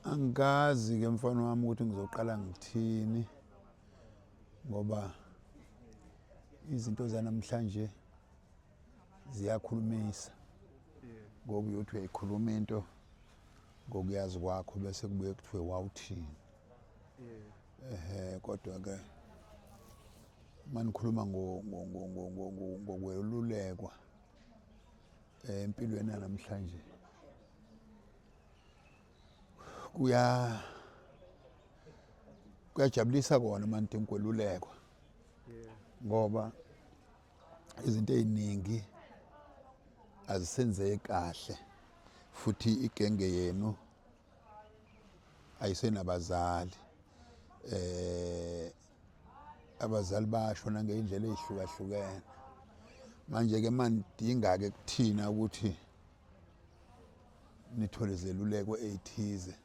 Angikazi ke mfana wami ukuthi ngizoqala ngithini ngoba izinto zanamhlanje ziyakhulumisa. Ngoba uyothi uyayikhuluma into ngokuyazi kwakho bese kubuye kuthiwe wawuthini. Kodwa ke manikhuluma ngokwelulekwa empilweni yanamhlanje kuyajabulisa kona manje ukwelulekwa ngoba izinto eziningi azisenzeki kahle futhi igenge yenu ayisenabazali. Abazali bashona ngeindlela ezihlukahlukene. Manje ke mandinga ke kuthina ukuthi nithole zeluleko ezithize.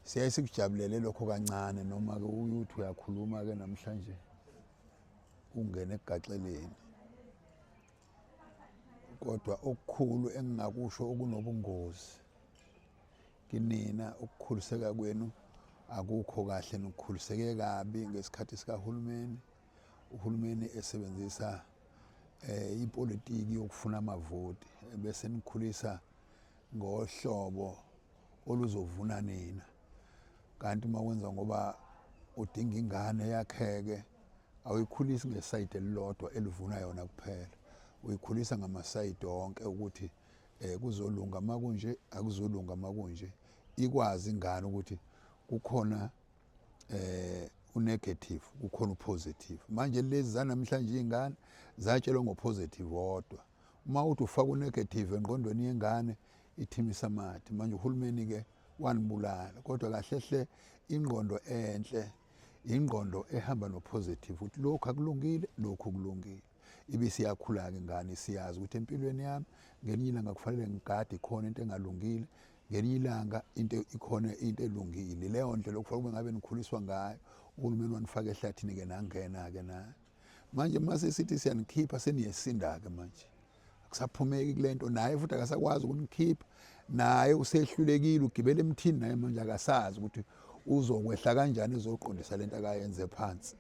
Siyaye sikujabulele lokho kancane noma ke ukuthi uyakhuluma ke namhlanje ungene egaxeleni. Kodwa okukhulu engingakusho okunobungozi kinina ukukhuliseka kwenu akukho kahle nokukhuliseke kabi ngesikhathi sikahulumeni. Uhulumeni esebenzisa ipolitiki yokufuna amavoti bese nikhulisa ngohlobo oluzovuna nina. Kanti mawenza ngoba udinga ingane yakheke awuyikhulisi ngesayidi elilodwa elivuna yona kuphela. Uyikhulisa ngamasayidi onke ukuthi kuzolunga makunje akuzolunga makunje. Ikwazi ingane ukuthi kukhona unegative kukhona upositive. Manje lezi zanamhlanje izingane zatshelwa ngopositive wodwa. Uma uthi ufaka unegative engqondweni yengane ithimisa amathe. Manje uhulumeni ke wanibulala kodwa kahle hle ingqondo enhle ingqondo ehamba nopositive ukuthi lokho akulungile lokho kulungile. Ibisiyakhula ke ingane siyazi ukuthi empilweni yami ngelinye ilanga kufanele ngigade ikhona into engalungile, ngelinye ilanga into ikhona into elungile. Leyo ndlela okufanele ngabe nikhuliswa ngayo uhulumeni wanifaka ehlathini ke nangena ke na. Manje mase sithi siyanikhipha seniyesinda ke manje. Akusaphumeki kulento naye futhi akasakwazi ukunikhipha. Naye usehlulekile ugibela emthini naye manje akasazi ukuthi uzokwehla kanjani ezoqondisa lento akayenze phansi.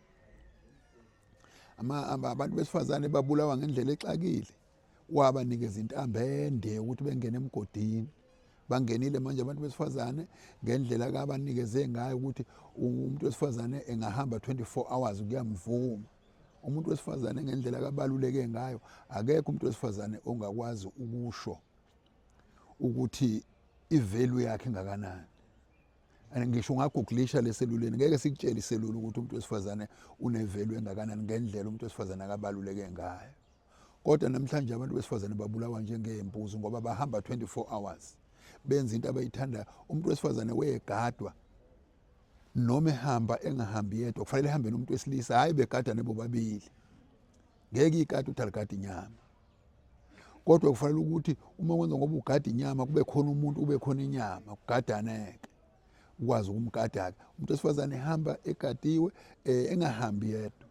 Abantu besifazane babulawa ngendlela exakile. Wabanikeza intambo ende ukuthi bengene emgodini. Bangenile manje abantu besifazane ngendlela akabanikeze ngayo ukuthi umuntu wesifazane engahamba 24 hours kuyamvuma. Umuntu wesifazane ngendlela akabaluleke ngayo akekho umuntu wesifazane ongakwazi ukusho ukuthi ivalue yakhe ingakanani. Ngisho ungagooglisha leseluleni ngeke sikutshele iselulu ukuthi umuntu wesifazane unevalue engakanani ngendlela umuntu wesifazane akabaluleke ngayo. Kodwa namhlanje abantu besifazane babulawa njengezimbuzi ngoba bahamba 24 hours benza into abayithanda. Umuntu wesifazane wegadwa noma ehamba engahambi yedwa kufanele ehambe nomuntu wesilisa hayi begadane bobabili. Ngeke igade uthi aligade inyama. Kodwa kufanele ukuthi uma wenza ngoba ugada inyama kube khona umuntu ube khona inyama kugadaneke. Ukwazi ukumgada ke. Umuntu wesifazane ehamba egadiwe engahambi yedwa.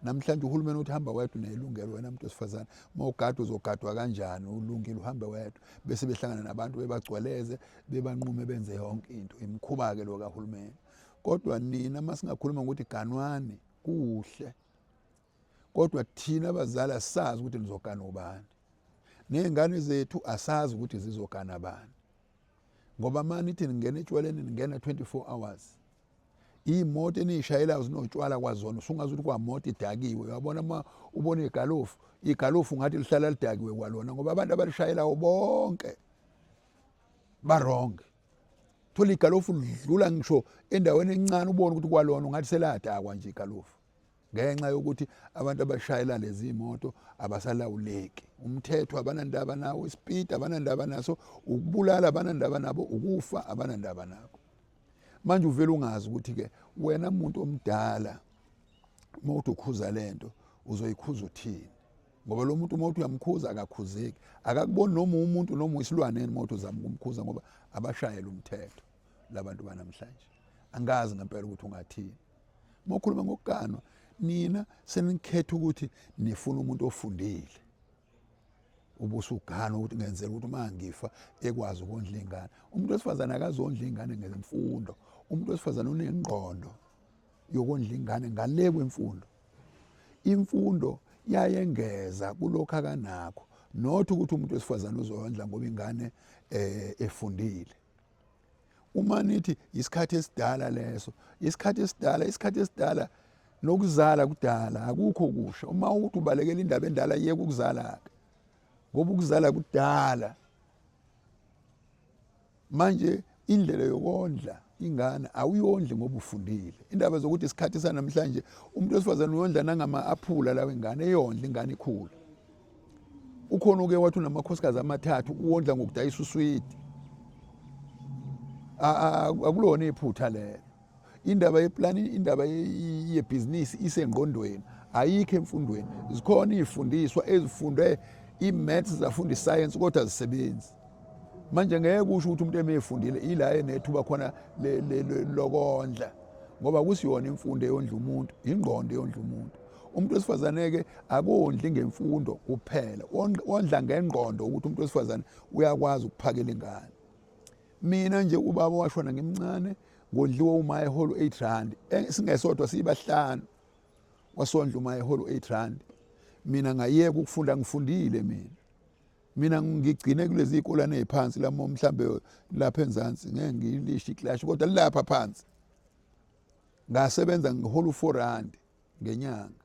Namhlanje uhulumeni uthi hamba wedwa unelungelo wena umuntu wesifazane. Mawugada uzogadwa kanjani ulungile uhambe wedwa bese behlangana nabantu bebagcweleze bebanqume benze yonke into. Imkhuba ke lo kaHulumeni. Kodwa nina masingakhuluma ukuthi ganwane kuhle. Kodwa thina abazali asazi ukuthi nizogana ubani. Nezingane zethu asazi ukuthi zizogana bani. Ngoba manithi ningena etshwaleni ningena 24 hours. Imoto enishayelayo zinotshwala kwazona usungazi ukuthi kwamoto idakiwe. Uyabona uma ubona igalofu ngathi lihlala lidakiwe kwalona ngoba abantu abalishayelayo bonke wrong. Thola igalofu lidlula ngisho endaweni encane ubone ukuthi kwalona ngathi seladakwa nje igalofu. Ngenxa yokuthi abantu abashayela lezi imoto abasalawuleki. Umthetho abanandaba nawo, ispeed abanandaba naso, ukubulala abanandaba nabo, ukufa abanandaba nabo. Manje uvela ungazi ukuthi ke wena umuntu omdala mawuthi ukhuza lento uzoyikhuza uthini. Ngoba lo muntu mawuthi uyamkhuza akakhuzeki. Akakuboni noma umuntu noma isilwane mawuthi uzama ukumkhuza ngoba abashayela umthetho labantu banamhlanje. Angazi ngempela ukuthi ungathini. Mokhuluma ngokuganwa nina senikhetha ukuthi nifuna umuntu ofundile. ubusugana ukuthi ngenzela ukuthi mangifa ekwazi ukondla ingane. Umuntu wesifazane akazondla ingane ngemfundo. Umuntu wesifazane unengqondo yokondla ingane ngale kwemfundo. Imfundo yayengeza kulokho akanakho, not ukuthi umuntu wesifazane uzondla ngoba ingane efundile. Uma nithi isikhathi esidala leso, isikhathi esidala nokuzala kudala akukho kusha. Uma uthi ubalekela indaba endala yeke ukuzala ke, ngoba ukuzala kudala. Manje indlela yokondla ingane awuyondli ngoba ufundile. Indaba zokuthi isikhathi sanamhlanje umuntu wesifazane uyondla nangama-aphula lawo ingane eyondla ingane ikhula. Ukhona uke wathi unamakhosikazi amathathu uwondla ngokudayisa uswidi. Akulona iphutha lelo. Indaba yeplani, indaba yebhizinisi isengqondweni, ayikho emfundweni. Zikhona izifundiswa ezifundwe i-maths zafunda i-science kodwa azisebenzi. Manje ngeke kusho ukuthi umuntu emefundile ila enethuba khona lokondla, ngoba kusiyona imfundo eyondla umuntu, ingqondo eyondla umuntu. Umuntu wesifazane ke akondli ngemfundo kuphela, ondla ngengqondo ukuthi umuntu wesifazane uyakwazi ukuphakela ingane. Mina nje ubaba washona ngimncane ngondliwa uma eholo 8 rand, singesodwa sibahlanu wasondla uma eholo 8 rand. Mina ngayeka ukufunda, ngifundile mina ngigcine kulezi ikolane eziphansi lamo mhlambe lapha eNzansi, ngeke ngilisho iklashi kodwa lapha phansi. Ngasebenza ngihola 4 rand ngenyanga.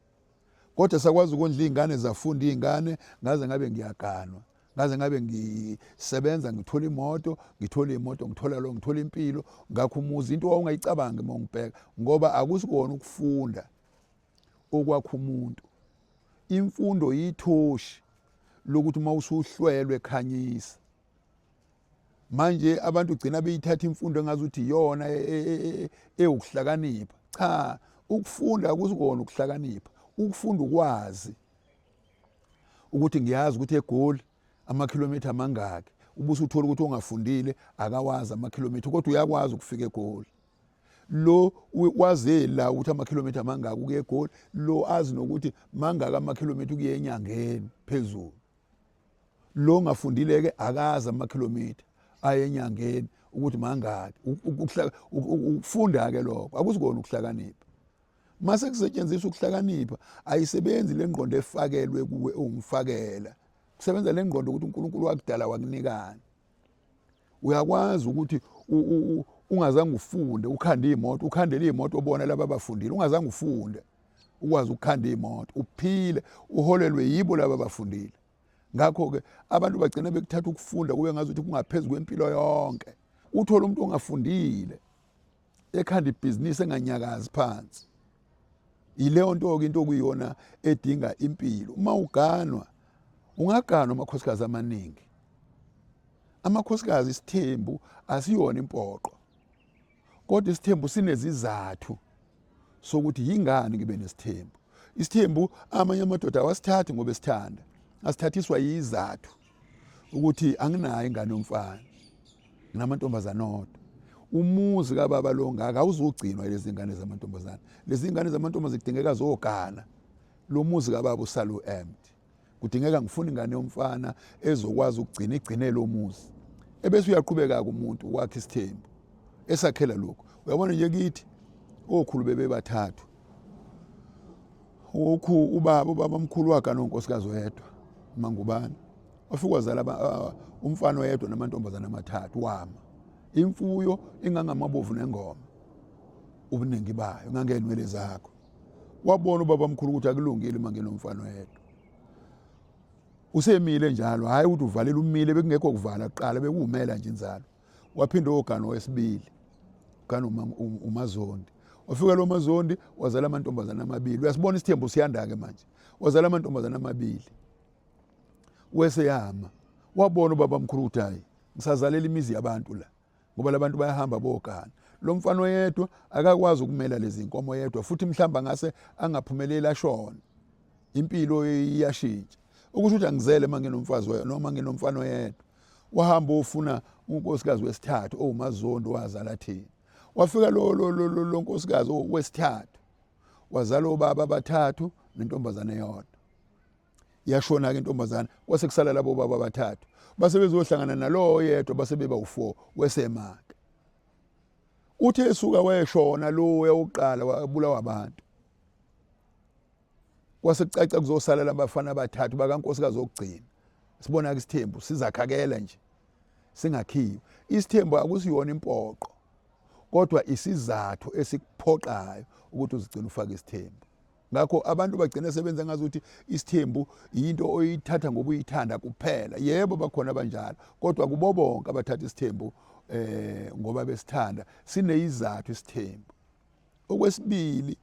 Kodwa sakwazi ukondla ingane, zafunda ingane, ngaze ngabe ngiyaganwa. Ngaze ngabe ngisebenza, ngithola imoto, ngithola impilo, ngakho umuzi into owawungayicabanga uma ngibheka, ngoba akusikona ukufunda okwakho umuntu. Imfundo yithoshi lokuthi uma usuhlwelwe ekhanyisa. Manje abantu ugcina beyithatha imfundo engazi ukuthi iyona ukuhlakanipha. Cha, ukufunda akusikona ukuhlakanipha. Ukufunda ukwazi ukuthi ngiyazi ukuthi eGoli amakhilomitha amangaki. Ubuse uthola ukuthi ongafundile akawazi amakhilomitha kodwa uyakwazi ukufika eGoli. Lo wazela ukuthi amakhilomitha amangaki ukuya eGoli, lo azi nokuthi mangaka amakhilomitha ukuya enyangeni phezulu. Lo ngafundile ke akazi amakhilomitha aya enyangeni ukuthi mangaki. Ukufunda ke lokho akusikona ukuhlakanipha. Mase kusetshenziswa ukuhlakanipha ayisebenzi lengqondo efakelwe kuwe ongifakela. Kusebenza lengqondo ukuthi uNkulunkulu wakudala wakunikani. Uyakwazi ukuthi ungazange ufunde ukhande imoto, ukhandele imoto obona laba abafundile, ungazange ufunde ukwazi ukukhanda imoto, uphile uholelwe yibo laba abafundile. Ngakho ke abantu bagcina bekuthatha ukufunda kube ngazi ukuthi kungaphezulu kwempilo yonke. Uthola umuntu ongafundile ekhanda ibhizinisi enganyakazi phansi. Ileyo nto ke into okuyona edinga impilo. Uma uganwa ungaganwa amakhosikazi amaningi. Amakhosikazi isithembu asiyona impoqo, kodwa isithembu sinezizathu sokuthi yingani ngibe nesithembu. Isithembu amanye amadoda awasithathi ngoba esithanda, asithathiswa yizathu ukuthi anginayo ingane yomfana, nginamantombazana odwa. Umuzi kababa lo ngaka awuzugcinwa lezi ngane zamantombazana. Lezi ngane zamantombazana zidingeka zogana. Lo muzi kababa usalo empty. Kudingeka ngifuna ingane yomfana ezokwazi igcine lo muzi. Ebese uyaqhubeka umuntu wakhe isithembu esakhela lokho. Uyabona nje kithi okhulu bebebathathu. Ubaba omkhulu wakhe nonkosikazi oyedwa Mangubane. Wafika wazala umfana oyedwa namantombazana amathathu wama. Imfuyo ingangamabovu nengoma. Ubuningi bayo ngangenwele zakho. Wabona ubaba omkhulu ukuthi akulungile mangena umfana oyedwa. Usemile njalo, hayi ukuthi uvalela umile bekungekho kuvala kuqala bekuwumela nje inzalo. Waphinda ogana wesibili, gana uMazondi. Wafika lo Mazondi wazala amantombazana amabili. Uyasibona isithembu siyanda ke manje. Wazala amantombazana amabili. Weseyama. Wabona ubaba omkhulu ukuthi hayi ngisazalela imizi yabantu la, ngoba labantu bayahamba bogana. Lo mfana oyedwa akakwazi ukumela lezi inkomo yedwa futhi mhlamba ngase angaphumeleli ashona. Impilo iyashintsha. Ukusho ukuthi angizele manginomfazi noma nginomfana oyedwa. Wahamba ufuna unkosikazi wesithathu owuMazondi wazala thina. Wafika lo nkosikazi wesithathu wazala obaba abathathu nentombazane eyodwa. yashona ke intombazana kwase kusala labo baba abathathu base bezohlangana nalo yedwa base beba u4 wesemake uthe esuka wayeshona lo yawuqala wabulawa abantu kwase kucaca kuzosala labafana abathathu bakaNkosikazi okugcina sibona ke isithembu sizakhakela nje singakhiwe isithembu akusiyona impoqo kodwa isizathu esikuphoqayo ukuthi uzigcine ufake isithembu ngakho abantu bagcina sebenza ngazuthi isithembu into oyithatha ngoba uyithanda kuphela yebo bakhona banjalo kodwa kubo bonke abathatha isithembu ngoba besithanda sinezizathu isithembu okwesibili